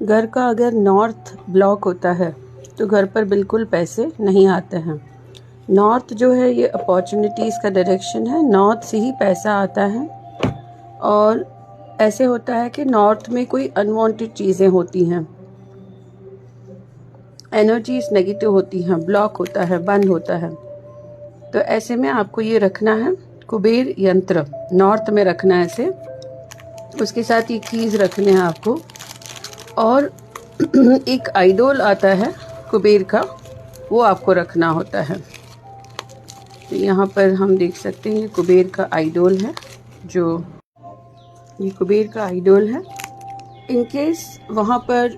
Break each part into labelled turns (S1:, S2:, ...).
S1: घर का अगर नॉर्थ ब्लॉक होता है तो घर पर बिल्कुल पैसे नहीं आते हैं। नॉर्थ जो है ये अपॉर्चुनिटीज़ का डायरेक्शन है, नॉर्थ से ही पैसा आता है। और ऐसे होता है कि नॉर्थ में कोई अनवांटेड चीज़ें होती हैं, एनर्जीज नेगेटिव होती हैं, ब्लॉक होता है, बंद होता है। तो ऐसे में आपको ये रखना है कुबेर यंत्र, नॉर्थ में रखना है ऐसे। उसके साथ ये कीज रखने हैं आपको। और एक आइडोल आता है कुबेर का, वो आपको रखना होता है। तो यहाँ पर हम देख सकते हैं ये कुबेर का आइडोल है, जो ये कुबेर का आइडोल है। इन केस वहाँ पर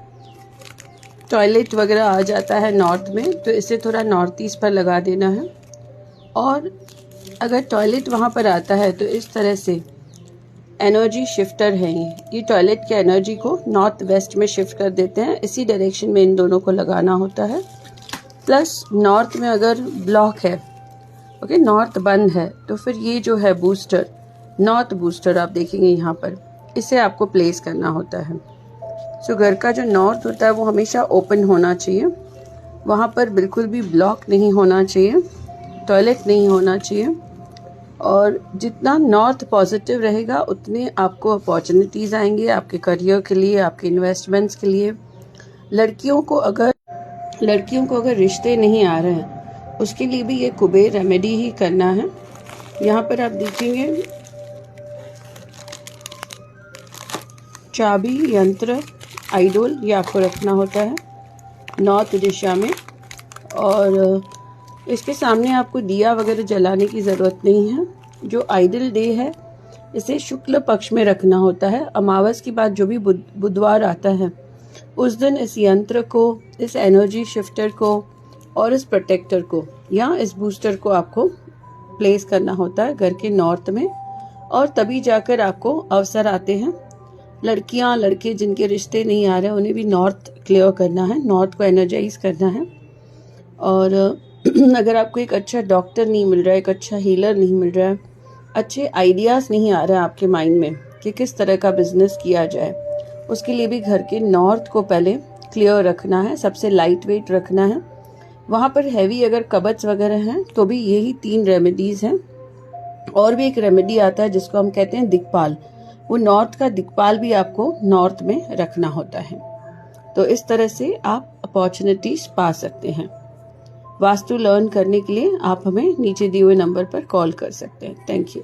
S1: टॉयलेट वगैरह आ जाता है नॉर्थ में, तो इसे थोड़ा नॉर्थ ईस्ट पर लगा देना है। और अगर टॉयलेट वहाँ पर आता है तो इस तरह से एनर्जी शिफ्टर है ये टॉयलेट के एनर्जी को नॉर्थ वेस्ट में शिफ्ट कर देते हैं। इसी डायरेक्शन में इन दोनों को लगाना होता है। प्लस नॉर्थ में अगर ब्लॉक है, ओके, नॉर्थ बंद है, तो फिर ये जो है बूस्टर, नॉर्थ बूस्टर आप देखेंगे यहाँ पर, इसे आपको प्लेस करना होता है। सो घर का जो नॉर्थ होता है वो हमेशा ओपन होना चाहिए, वहाँ पर बिल्कुल भी ब्लॉक नहीं होना चाहिए, टॉयलेट नहीं होना चाहिए। और जितना नॉर्थ पॉजिटिव रहेगा उतने आपको अपॉर्चुनिटीज़ आएंगे आपके करियर के लिए, आपके इन्वेस्टमेंट्स के लिए। लड़कियों को अगर रिश्ते नहीं आ रहे हैं, उसके लिए भी ये कुबेर रेमेडी ही करना है। यहाँ पर आप देखेंगे चाबी, यंत्र, आइडोल, ये आपको रखना होता है नॉर्थ दिशा में। और इसके सामने आपको दिया वगैरह जलाने की ज़रूरत नहीं है। जो आइडल डे है इसे शुक्ल पक्ष में रखना होता है। अमावस के बाद जो भी बुधवार आता है उस दिन इस यंत्र को, इस एनर्जी शिफ्टर को और इस प्रोटेक्टर को या इस बूस्टर को आपको प्लेस करना होता है घर के नॉर्थ में। और तभी जाकर आपको अवसर आते हैं। लड़कियां लड़के जिनके रिश्ते नहीं आ रहे उन्हें भी नॉर्थ क्लियर करना है, नॉर्थ को एनर्जाइज करना है। और अगर आपको एक अच्छा डॉक्टर नहीं मिल रहा है, एक अच्छा हीलर नहीं मिल रहा है, अच्छे आइडियाज़ नहीं आ रहे हैं आपके माइंड में कि किस तरह का बिजनेस किया जाए, उसके लिए भी घर के नॉर्थ को पहले क्लियर रखना है, सबसे लाइट वेट रखना है। वहाँ पर हैवी अगर कबच वगैरह हैं तो भी यही 3 रेमेडीज़ हैं। और भी एक रेमेडी आता है जिसको हम कहते हैं दिक्पाल, वो नॉर्थ का दिक्पाल भी आपको नॉर्थ में रखना होता है। तो इस तरह से आप अपॉर्चुनिटीज पा सकते हैं। वास्तु लर्न करने के लिए आप हमें नीचे दिए हुए नंबर पर कॉल कर सकते हैं। Thank you.